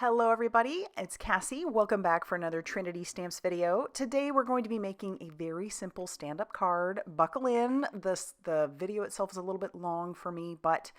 Hello everybody, it's Cassie. Welcome back for another Trinity Stamps video. Today we're going to be making a very simple stand-up card. Buckle in. The video itself is a little bit long for me, but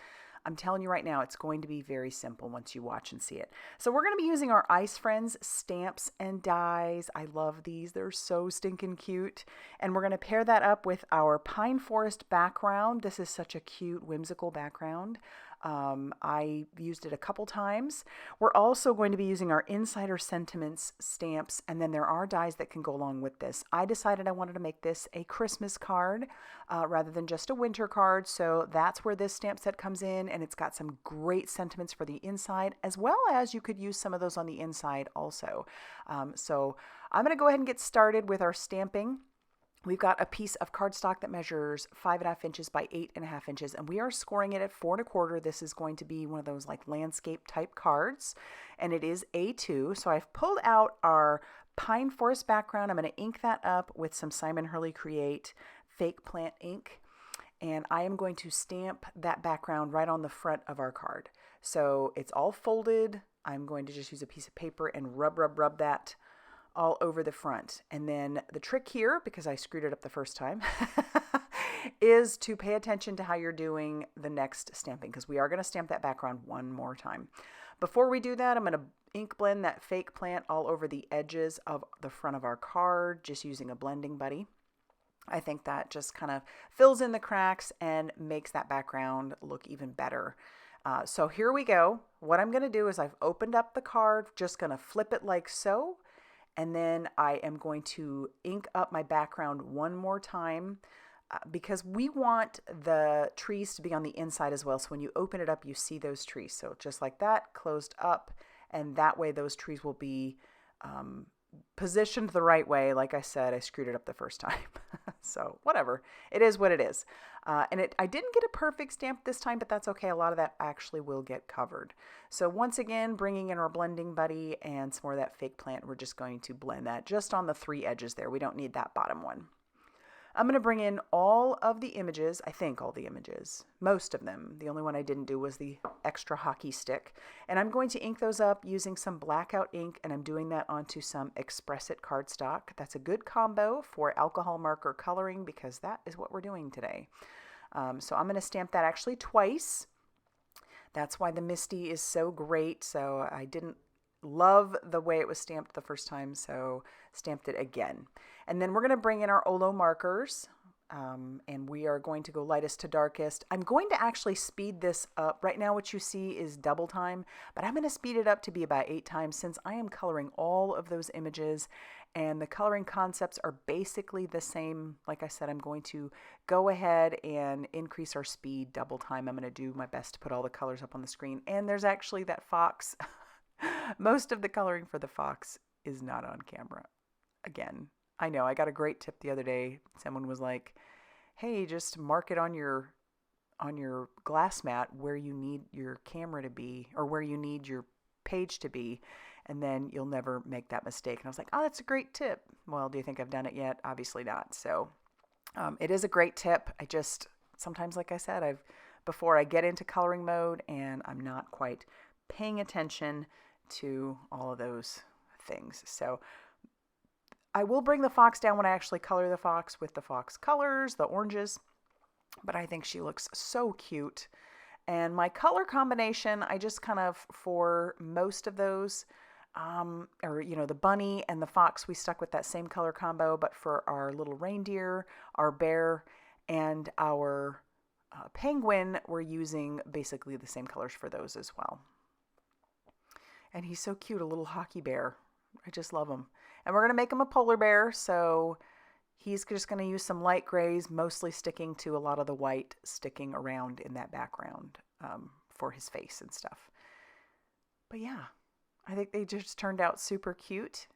I'm telling you right now, it's going to be very simple once you watch and see it. So we're going to be using our Ice Friends stamps and dies. I love these. They're so stinking cute. And we're going to pair that up with our Pine Forest background. This is such a cute, whimsical background. I used it a couple times. We're also going to be using our Insider Sentiments stamps, and then there are dies that can go along with this. I decided I wanted to make this a Christmas card rather than just a winter card, so that's where this stamp set comes in, and it's got some great sentiments for the inside, as well as you could use some of those on the inside also. So I'm going to go ahead and get started with our stamping. We've got a piece of cardstock that measures 5.5 inches by 8.5 inches, and we are scoring it at 4 1/4. This is going to be one of those like landscape type cards, and it is A2. So I've pulled out our Pine Forest background. I'm going to ink that up with some Simon Hurley Create fake plant ink, and I am going to stamp that background right on the front of our card. So it's all folded. I'm going to just use a piece of paper and rub that all over the front. And then the trick here, because I screwed it up the first time, is to pay attention to how you're doing the next stamping, because we are going to stamp that background one more time. Before we do that, I'm going to ink blend that fake plant all over the edges of the front of our card, just using a blending buddy. I think that just kind of fills in the cracks and makes that background look even better. So here we go. What I'm going to do is I've opened up the card, just going to flip it like so. And then I am going to ink up my background one more time because we want the trees to be on the inside as well. So when you open it up, you see those trees. So just like that, closed up, and that way those trees will be positioned the right way. Like I said, I screwed it up the first time. So whatever, it is what it is. And I didn't get a perfect stamp this time, but that's okay. A lot of that actually will get covered. So once again, bringing in our blending buddy and some more of that fake plant, we're just going to blend that just on the 3 edges there. We don't need that bottom one. I'm going to bring in all of the images, I think all the images, most of them. The only one I didn't do was the extra hockey stick. And I'm going to ink those up using some blackout ink, and I'm doing that onto some Express It cardstock. That's a good combo for alcohol marker coloring because that is what we're doing today. So I'm going to stamp that actually twice. That's why the Misty is so great. So I didn't love the way it was stamped the first time, so stamped it again. And then we're going to bring in our Olo markers, and we are going to go lightest to darkest. I'm going to actually speed this up. Right now what you see is double time, but I'm going to speed it up to be about 8 times since I am coloring all of those images, and the coloring concepts are basically the same. Like I said, I'm going to go ahead and increase our speed double time. I'm going to do my best to put all the colors up on the screen. And there's actually that fox. Most of the coloring for the fox is not on camera. Again, I know I got a great tip the other day. Someone was like, hey, just mark it on your glass mat where you need your camera to be or where you need your page to be, and then you'll never make that mistake. And I was like, oh, that's a great tip. Well, do you think I've done it yet? Obviously not. So it is a great tip. I just sometimes, like I said, before I get into coloring mode and I'm not quite paying attention to all of those things. So I will bring the fox down when I actually color the fox with the fox colors, the oranges, but I think she looks so cute. And my color combination, I just kind of, for most of those, the bunny and the fox, we stuck with that same color combo, but for our little reindeer, our bear, and our penguin, we're using basically the same colors for those as well. And he's so cute, a little hockey bear. I just love him. And we're going to make him a polar bear, so he's just going to use some light grays, mostly sticking to a lot of the white sticking around in that background for his face and stuff. But yeah, I think they just turned out super cute.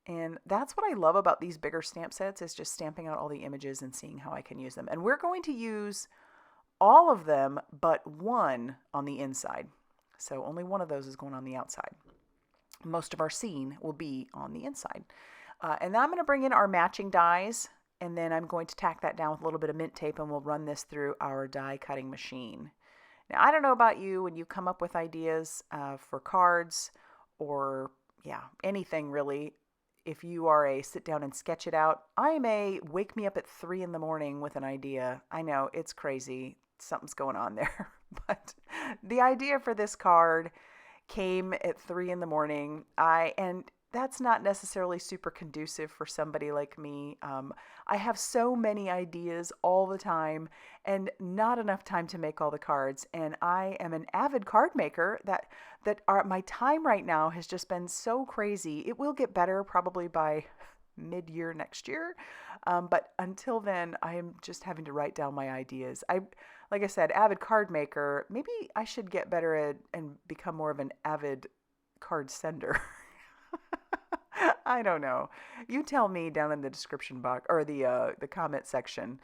And that's what I love about these bigger stamp sets, is just stamping out all the images and seeing how I can use them. And we're going to use all of them but one on the inside. So only one of those is going on the outside. Most of our scene will be on the inside. And now I'm going to bring in our matching dies, and then I'm going to tack that down with a little bit of mint tape, and we'll run this through our die cutting machine. Now, I don't know about you, when you come up with ideas for cards or yeah, anything really. If you are a sit down and sketch it out, I am a wake me up at 3 in the morning with an idea. I know it's crazy. Something's going on there. But the idea for this card came at 3 in the morning. And that's not necessarily super conducive for somebody like me. I have so many ideas all the time and not enough time to make all the cards. And I am an avid card maker my time right now has just been so crazy. It will get better probably by mid-year next year. But until then, I am just having to write down my ideas. Like I said, avid card maker. Maybe I should get better at and become more of an avid card sender. I don't know. You tell me down in the description box or the comment section.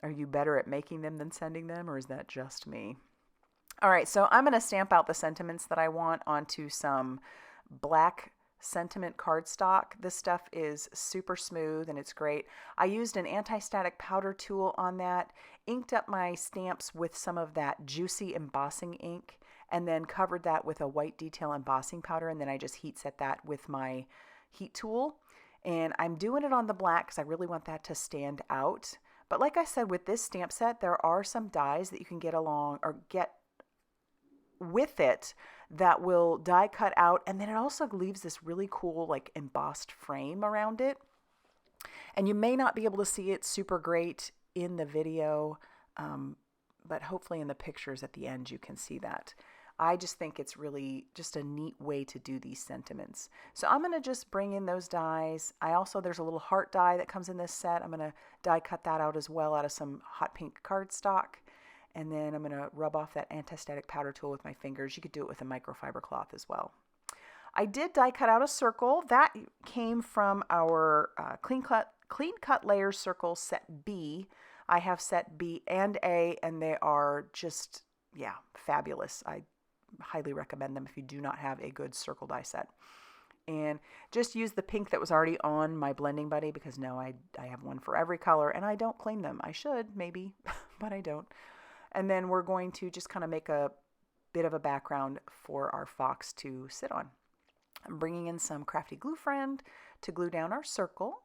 Are you better at making them than sending them, or is that just me? All right, so I'm going to stamp out the sentiments that I want onto some black sentiment cardstock. This stuff is super smooth and it's great. I used an anti-static powder tool on that, inked up my stamps with some of that juicy embossing ink, and then covered that with a white detail embossing powder, and then I just heat set that with my heat tool. And I'm doing it on the black because I really want that to stand out. But like I said, with this stamp set, there are some dies that you can get along or get with it that will die cut out, and then it also leaves this really cool like embossed frame around it. And you may not be able to see it super great in the video, but hopefully in the pictures at the end you can see that. I just think it's really just a neat way to do these sentiments. So I'm going to just bring in those dies. There's a little heart die that comes in this set. I'm going to die cut that out as well out of some hot pink cardstock. And then I'm going to rub off that anti-static powder tool with my fingers. You could do it with a microfiber cloth as well. I did die cut out a circle. That came from our Clean Cut Layers Circle Set B. I have Set B and A, and they are just, yeah, fabulous. I highly recommend them if you do not have a good circle die set. And just use the pink that was already on my blending buddy, because no, I have one for every color, and I don't claim them. I should, maybe, but I don't. And then we're going to just kind of make a bit of a background for our fox to sit on. I'm bringing in some Crafty Gluefriend to glue down our circle.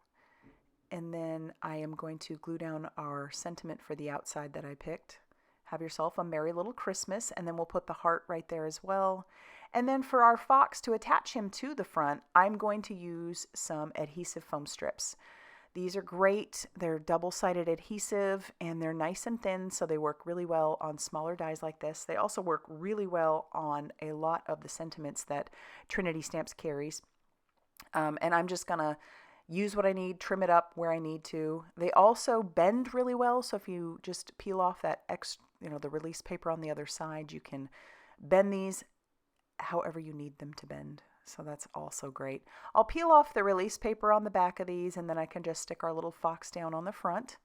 And then I am going to glue down our sentiment for the outside that I picked. Have yourself a merry little Christmas. And then we'll put the heart right there as well. And then for our fox, to attach him to the front, I'm going to use some adhesive foam strips. These are great. They're double-sided adhesive, and they're nice and thin, so they work really well on smaller dies like this. They also work really well on a lot of the sentiments that Trinity Stamps carries. And I'm just going to use what I need, trim it up where I need to. They also bend really well, so if you just peel off that the release paper on the other side, you can bend these however you need them to bend. So that's also great. I'll peel off the release paper on the back of these, and then I can just stick our little fox down on the front.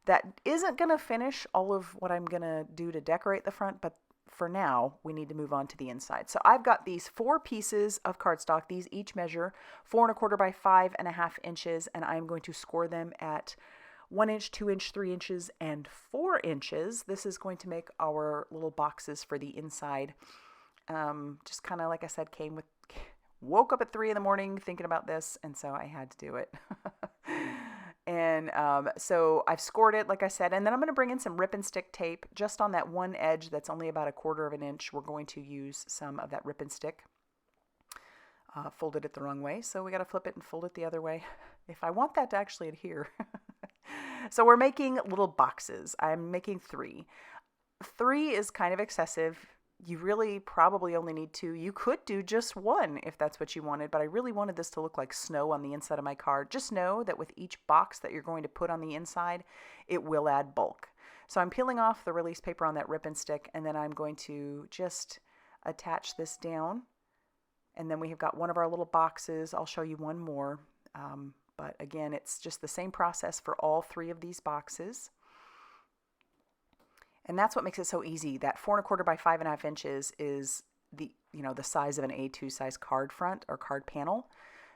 That isn't going to finish all of what I'm going to do to decorate the front, but for now, we need to move on to the inside. So I've got these 4 pieces of cardstock. These each measure 4 1/4 by 5.5 inches, and I'm going to score them at 1 inch, 2 inch, 3 inches, and 4 inches. This is going to make our little boxes for the inside. Just kind of, like I said, woke up at 3 in the morning thinking about this, and so I had to do it. And so I've scored it, like I said, and then I'm going to bring in some rip and stick tape just on that one edge that's only about 1/4 of an inch. We're going to use some of that rip and stick. Folded it the wrong way, so we got to flip it and fold it the other way if I want that to actually adhere. So we're making little boxes. I'm making 3. 3 is kind of excessive. You really probably only need 2. You could do just 1 if that's what you wanted, but I really wanted this to look like snow on the inside of my card. Just know that with each box that you're going to put on the inside, it will add bulk. So I'm peeling off the release paper on that rip and stick, and then I'm going to just attach this down. And then we have got one of our little boxes. I'll show you one more. But again, it's just the same process for all 3 of these boxes. And that's what makes it so easy. That 4 1/4 by 5.5 inches is the size of an A2 size card front or card panel.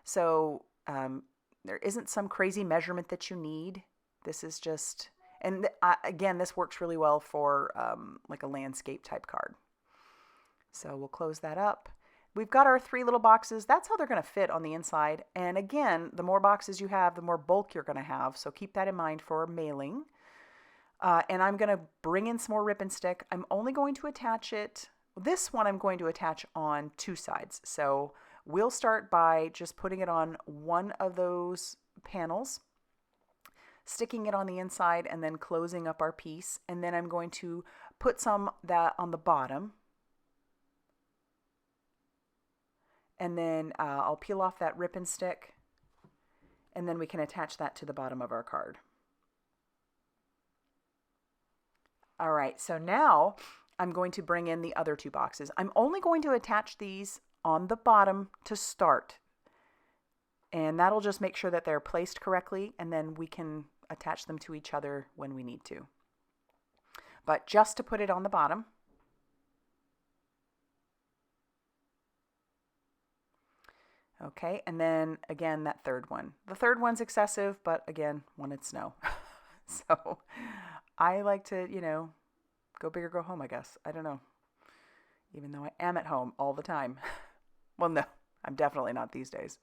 So there isn't some crazy measurement that you need. This is just, and again, this works really well for like a landscape type card. So we'll close that up. we've got our 3 little boxes. That's how they're going to fit on the inside. And again, the more boxes you have, the more bulk you're going to have. So keep that in mind for mailing. And I'm going to bring in some more Rip and Stick. I'm only going to attach it. This one I'm going to attach on 2 sides. So we'll start by just putting it on one of those panels, sticking it on the inside, and then closing up our piece. And then I'm going to put some that on the bottom. And then I'll peel off that Rip and Stick, and then we can attach that to the bottom of our card. All right, so now I'm going to bring in the other 2 boxes. I'm only going to attach these on the bottom to start. And that'll just make sure that they're placed correctly, and then we can attach them to each other when we need to. But just to put it on the bottom. Okay, and then again, that third one. The third one's excessive, but again, wanted snow. So I like to, go big or go home, I guess. I don't know. Even though I am at home all the time. Well, no, I'm definitely not these days.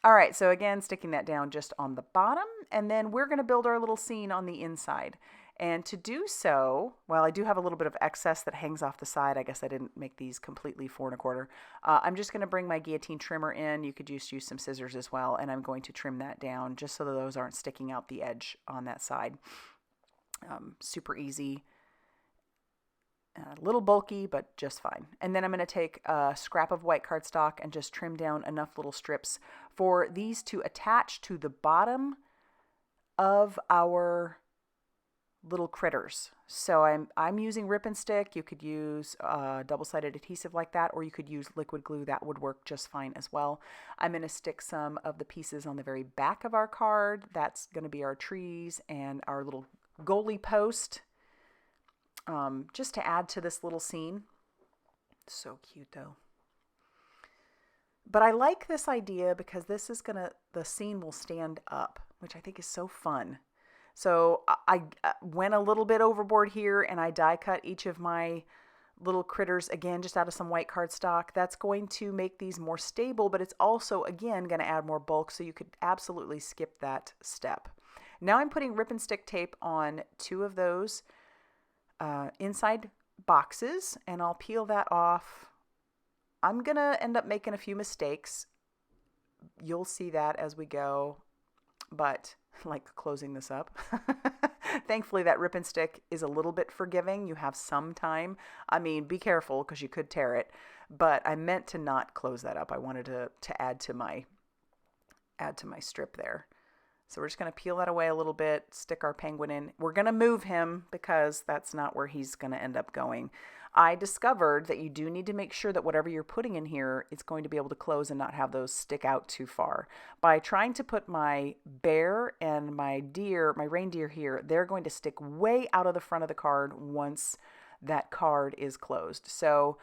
All right, so again, sticking that down just on the bottom, and then we're going to build our little scene on the inside. And to do so, well, I do have a little bit of excess that hangs off the side. I guess I didn't make these completely 4 1/4. I'm just going to bring my guillotine trimmer in. You could just use some scissors as well, and I'm going to trim that down just so that those aren't sticking out the edge on that side. Super easy. A little bulky, but just fine. And then I'm going to take a scrap of white cardstock and just trim down enough little strips for these to attach to the bottom of our little critters. So I'm using Rip and Stick. You could use double-sided adhesive like that, or you could use liquid glue. That would work just fine as well. I'm going to stick some of the pieces on the very back of our card. That's going to be our trees and our little goalie post. Just to add to this little scene. So cute though. But I like this idea because this is the scene will stand up, which I think is so fun. So I went a little bit overboard here and I die cut each of my little critters again, just out of some white cardstock. That's going to make these more stable, but it's also, again, going to add more bulk. So you could absolutely skip that step. Now I'm putting Rip and Stick tape on 2 of those inside boxes, and I'll peel that off. I'm going to end up making a few mistakes. You'll see that as we go, but like closing this up. Thankfully, that Rip and Stick is a little bit forgiving. You have some time. I mean, be careful because you could tear it, but I meant to not close that up. I wanted to add to my strip there. So we're just going to peel that away a little bit, stick our penguin in. We're going to move him because that's not where he's going to end up going. I discovered that you do need to make sure that whatever you're putting in here, it's going to be able to close and not have those stick out too far. By trying to put my bear and my reindeer here, they're going to stick way out of the front of the card once that card is closed. So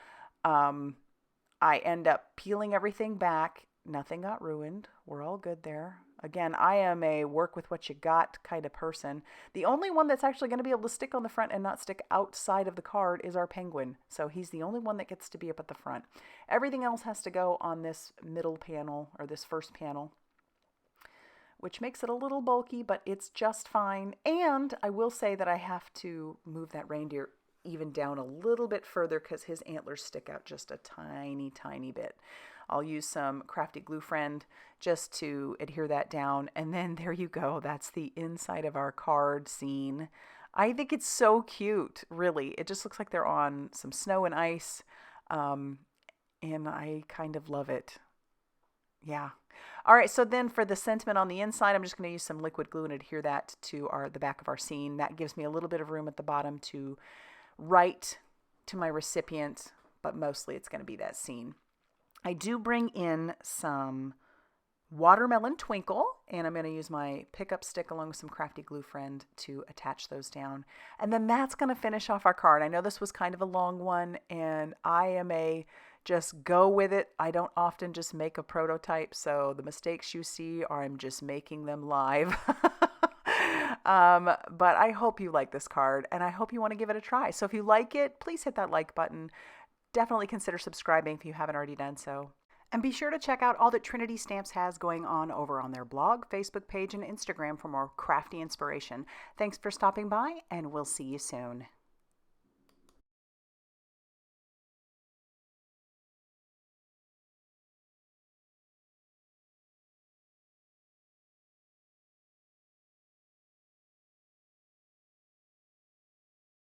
I end up peeling everything back. Nothing got ruined. We're all good there. Again, I am a work with what you got kind of person. The only one that's actually going to be able to stick on the front and not stick outside of the card is our penguin. So he's the only one that gets to be up at the front. Everything else has to go on this middle panel or this first panel, which makes it a little bulky, but it's just fine. And I will say that I have to move that reindeer even down a little bit further because his antlers stick out just a tiny, tiny bit. I'll use some Crafty Gluefriend just to adhere that down. And then there you go. That's the inside of our card scene. I think it's so cute, really. It just looks like they're on some snow and ice. And I kind of love it. Yeah. All right, so then for the sentiment on the inside, I'm just going to use some liquid glue and adhere that to the back of our scene. That gives me a little bit of room at the bottom to write to my recipient, but mostly it's going to be that scene. I do bring in some watermelon Twinkle, and I'm going to use my pickup stick along with some Crafty Gluefriend to attach those down. And then that's going to finish off our card. I know this was kind of a long one, and I am just go with it. I don't often just make a prototype, so the mistakes you see are I'm just making them live. But I hope you like this card, and I hope you want to give it a try. So if you like it, please hit that like button. definitely consider subscribing if you haven't already done so. And be sure to check out all that Trinity Stamps has going on over on their blog, Facebook page, and Instagram for more crafty inspiration. Thanks for stopping by, and we'll see you soon.